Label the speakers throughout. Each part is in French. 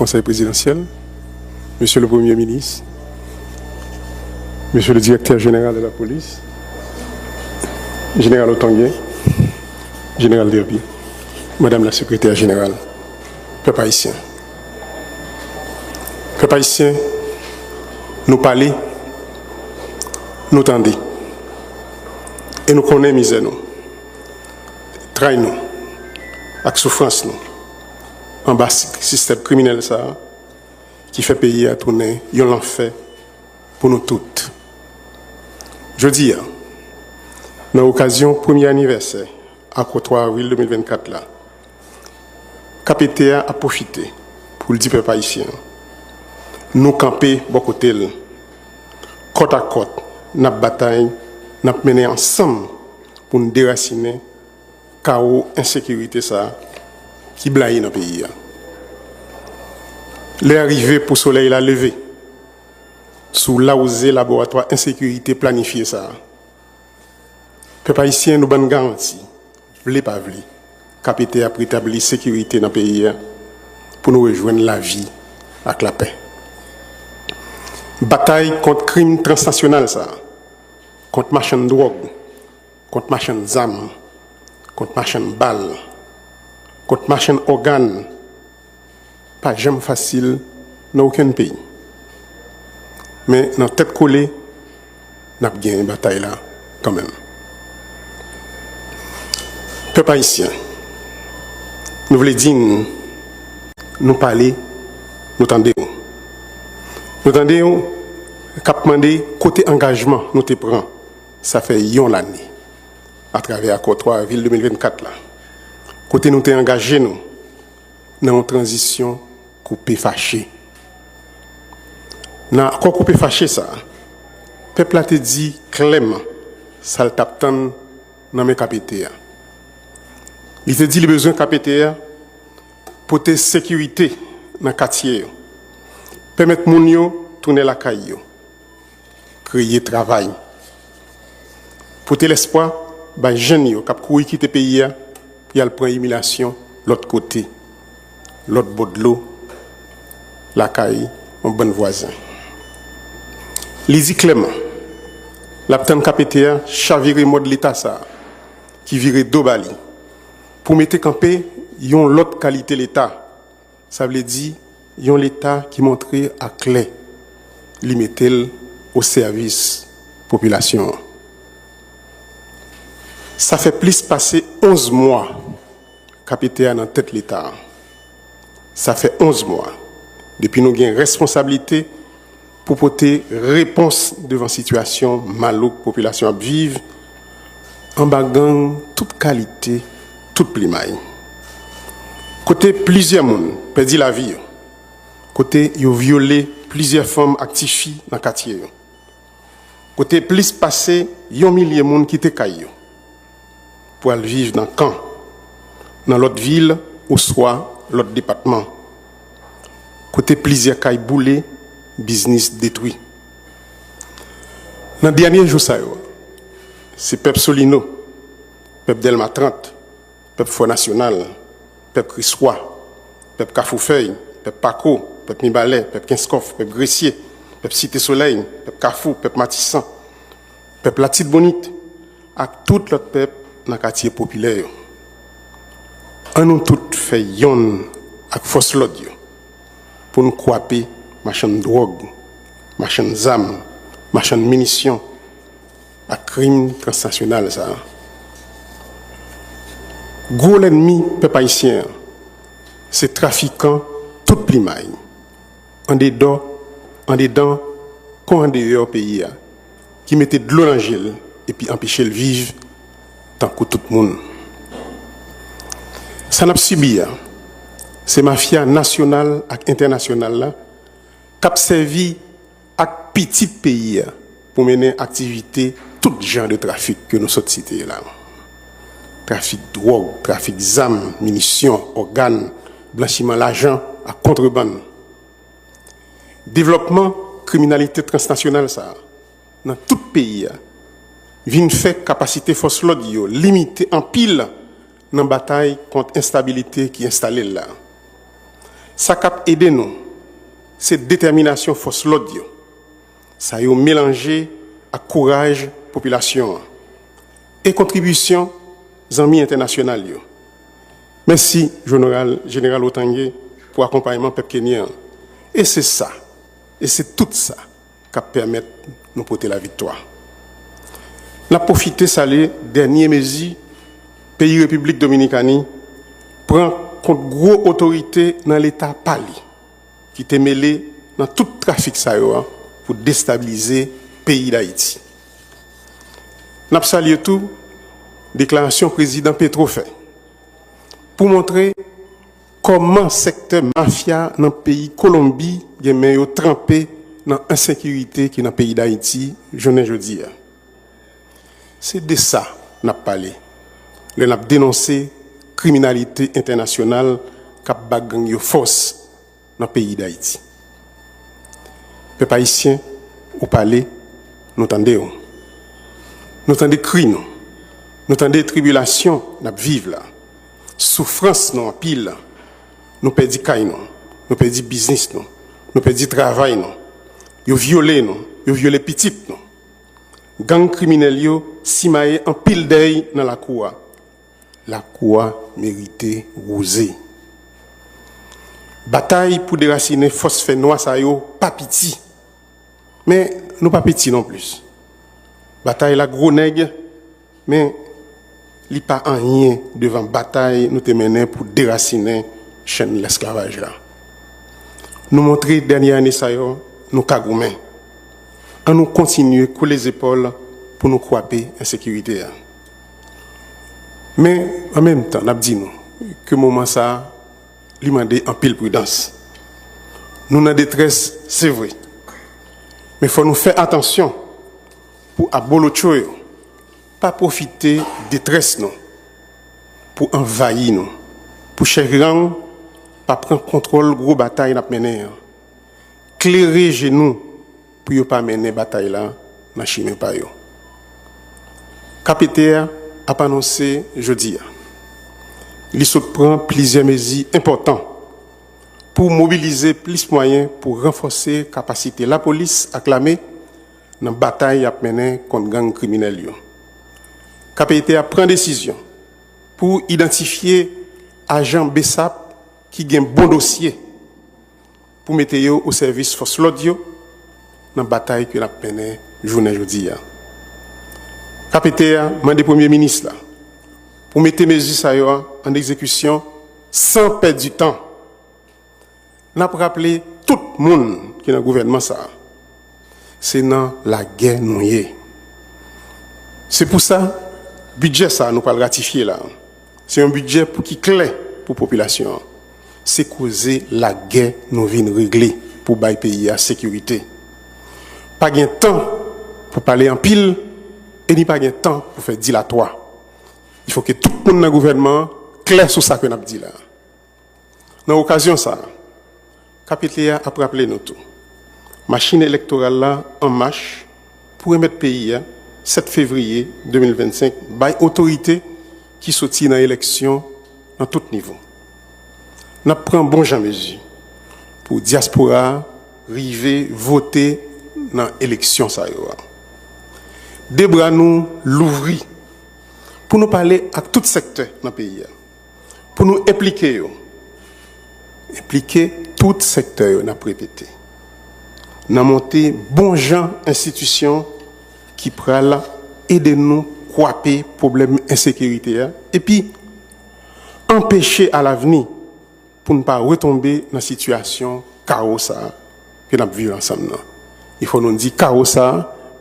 Speaker 1: Conseil présidentiel, Monsieur le Premier ministre, Monsieur le Directeur général de la police, Général Otanguin, Général Derby, Madame la Secrétaire générale, peuple haïtien. Peuple haïtien, nous parler, nous tendez, et nous connaissons misère nous, trahi nous, avec souffrance nous, en bas système criminel ça, qui fait payer à tourner, il l'enfer pour nous toutes. Je dis, dans l'occasion premier anniversaire, à 3 avril 2024 là, KPTA a profité pour le dire peuple haïtien. Nous camper beaucoup côté, côte à côte, notre bataille, nous mené ensemble pour nous déraciner chaos, insécurité ça qui blaye dans le pays. Les arrivées pour le soleil la levé sous l'AOZ laboratoire insécurité planifié ça. Peuple haïtien nous bonne garantie, vle pas vle, KPTA a prétabli sécurité dans le pays pour nous rejoindre la vie avec la paix. Bataille contre crime transnational ça, contre marchand de drogue, contre marchand d'armes, contre marchand de balles, contre marchand d'organes, pas jamais facile dans aucun pays. Mais dans tête collée, nous avons gagné une bataille là quand même. Peuple haïtien, nous voulons dire, nous parler, nous tendons. Nous tendons, cap mandé côté engagement, nous te prenons. Ça fait une année, à travers l'accord 3 avril 2024 là. Côté nous te engagé nous, dans une transition coupé fâché. Dans l'accord coupé fâché ça, le peuple a te dit clairement, ça le tape dans mes KPTA. Il te dit les besoins KPTA pour te sécurité dans le quartier. Permettre moun yo tourner la caille, créer travail. Pour te l'espoir, les jeunes yo k'ap kouri quitter pays puis al prend immigration l'autre côté, l'autre bout de l'eau, la caille, un bon voisin. Lisi Clément, l'aptan KPTA chaviré mode l'état ça, qui virait d'Obali, pour mettre campé yon l'autre qualité l'état. Ça veut dire yon l'État qui montrait à clé, limiter au service population. Ça fait plus passer 11 mois KPTA dans tête l'État. Ça fait 11 mois depuis nous avons responsabilité pour porter réponse devant situation malouque population à vivre en bagang toute qualité, toute plimaille. Côté plusieurs monde perdu la vie. Côté yo violé plusieurs femmes actives dans le quartier. Côté plus passé, yon milliers de monde qui te caillou pour aller vivre dans le camp, dans l'autre ville ou soit l'autre département. Côté plusieurs cailles boulées, business détruit. Dans le dernier jour, c'est peuple Solino, peuple Delma 30, peuple Fonds National, peuple Crissois, peuple Cafoufeuille, peuple Paco, peuple Mibalais, peuple Kinskoff, peuple Gressier, peuple Cité Soleil, peuple Carrefour, peuple Matissan, peuple La Petite Bonite, et tout l'autre peuple dans le quartier populaire. On nous tous fait yon avec force l'audio pour nous couper marchand de drogue, marchand d'armes, marchand de munitions, à crime transnational ça. Gros l'ennemi peuple haïtien, c'est trafiquant tout plimaille. En dedans, comme en dehors pays, qui mettait de l'eau dans le gel et puis empêchait le vivre tant que tout le monde. Ça n'a pas subi, c'est mafia nationale et internationale qui a servi à petit pays pour mener activité tout genre de trafic que nous sommes cités là. Trafic de drogue, trafic d'armes, munitions, organes, blanchiment d'argent à contrebande. Développement, criminalité transnationale, ça, dans tout pays, vient faire capacité force l'audio limiter en pile dans la bataille contre l'instabilité qui est installée là. Ça cap aider nous, c'est détermination force l'audio. Ça y a mélangé à courage population et contribution amis internationaux. Merci général Otangué pour l'accompagnement peuple kenyan. Et c'est ça, et c'est tout ça qui permet de nous porter la victoire. Nous avons profité de la dernière mesure, pays République Dominicaine prend contre gros autorité dans l'État Pali, qui était mêlé dans tout le trafic pour déstabiliser le pays d'Haïti. Nous avons salué tout, déclaration président Petro fait, pour montrer comment le secteur mafia dans le pays Colombie est trempé dans l'insécurité qui est dans le pays d'Haïti, jeudi. C'est de ça que nous avons parlé. Nous avons dénoncé la criminalité internationale qui a bagagé force dans le pays d'Haïti. Les peuple haïtien, au palais, nous entendons. Nous entendons des cris, nous entendons des tribulations, nous vivons là. Souffrance, nous en pile. Nous perdons caille, nous perdons business, nous perdons travail, nous violons, nous violons petites. Gang criminels yo simaye en pile d'œil dans la cour. La cour mérité rosé. Bataille pour déraciner phosphate noir ça yo pas petit. Mais nous pas petit non plus. Bataille la gros nègre mais li pas en rien devant bataille nous te mener pour déraciner chaîne l'esclavage là. Nous montrer dernière année ça yo nous kagoumen. On nous continuer couler les épaules pour nous croiser insécurité. Mais en même temps, nous avons dit que moment ça, il demande en pile prudence. Nous sommes en détresse, c'est vrai. Mais il faut nous faire attention pour abolochoyo, pas profiter de détresse non, pour envahir nous, pour chercher pas prendre contrôle gros bataille n'a mener. Clairer genoux pour ne pas mener bataille là dans chemin pa yo. KPTA a annoncé jeudi. Il prend plusieurs mesures importantes pour mobiliser plus de moyens pour renforcer la capacité de la police à clamer dans la bataille à mener contre les gangs criminels. KPTA prend décision pour identifier agent BESAP qui a un bon dossier pour mettre au service force l'audio dans la bataille que la mené journée aujourd'hui. KPTA demande au Premier ministre là, pour mettre mesures en exécution sans perdre du temps. Nous avons rappelé tout le monde qui est dans le gouvernement, c'est dans la guerre noyée. C'est pour ça, le budget, ça, nous pas le ratifier là. C'est un budget qui est clair pour la population. C'est causer la guerre nous vient régler pour le pays à sécurité. Pas de temps pour parler en pile et ni pas de temps pour faire dilatoire. Il faut que tout le monde dans le gouvernement clair sur ça que nous avons dit là. Dans l'occasion ça, KPTA a rappelé nous tout. Machine électorale là en marche pour remettre le pays 7 février 2025 by autorité qui sortit dans l'élection dans tout niveau. Nous prenons bon genre mesure pour diaspora river voter dans l'élection ça yo. Des bras nous l'ouvrir pour nous parler à tout secteur dans le pays. Pour nous impliquer tout secteur n'a répété. N'a monté bon gens institutions qui prennent aider nous croiser problème insécurité et puis empêcher à l'avenir pour ne pas retomber dans la situation chaos que nous vivons ensemble. Il faut nous dire chaos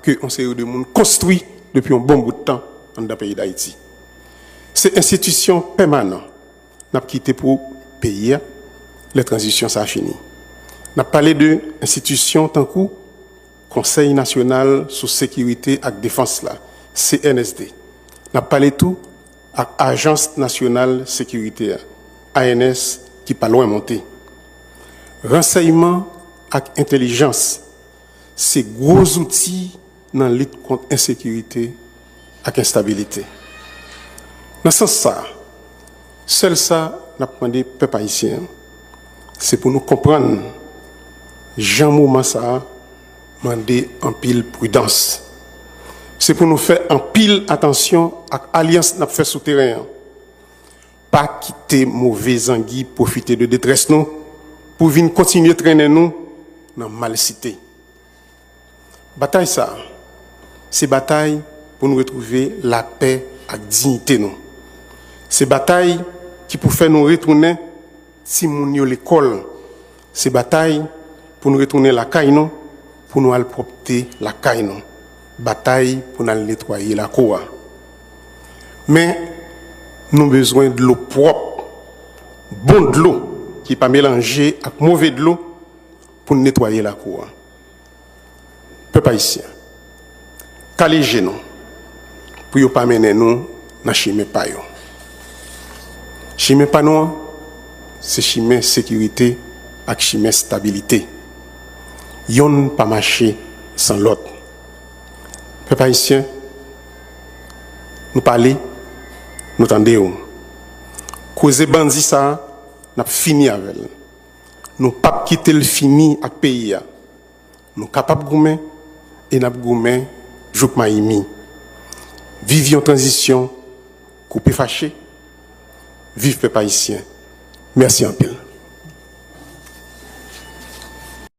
Speaker 1: que on série de monde construit depuis un bon bout de temps dans le pays d'Haïti. Ces institutions permanentes n'a quitté pour payer les transitions ça a fini. N'a parlé de institutions tant que Conseil national sur sécurité et défense là, CNSD. N'a parlé tout à Agence nationale sécurité ANS qui pas loin monter. Renseignement et intelligence, c'est gros outils dans la lutte contre l'insécurité et l'instabilité. Dans ce sens, seul ça n'a pas demandé peuple haïtien c'est pour nous comprendre Jean moment ça demander en pile prudence. C'est pour nous faire en pile attention à l'alliance n'a fait souterrain. Pas quitter mauvais anguilles, profiter de détresse nous pour venir continuer traîner nous dans mal cité. Bataille ça, c'est bataille pour nous retrouver la paix et la dignité nous. C'est bataille qui pour faire nous retourner si nous yo l'école. C'est bataille pour nous retourner la caille nous, pour nous propter la caille nous. Bataille pour nous nettoyer la cour. Mais nous avons besoin de l'eau propre, bonne de l'eau, qui n'est pas mélangée avec mauvais de l'eau pour nettoyer la cour. Peuple haïtien, calégez nous pour ne pas mener nous dans chemin pa yo. Chemin pa nous, c'est chemin sécurité et chemin stabilité. Yon pas marcher sans l'autre. Peuple haïtien, nous parlons, nous tendons. Cause bandit ça, n'a fini avec. Nous pas quitter le fini avec le pays. Nous capables de goumer et n'a goumer jouk maïmi. Vivions transition, coupé fâché. Vive peuple haïtien. Merci en pile.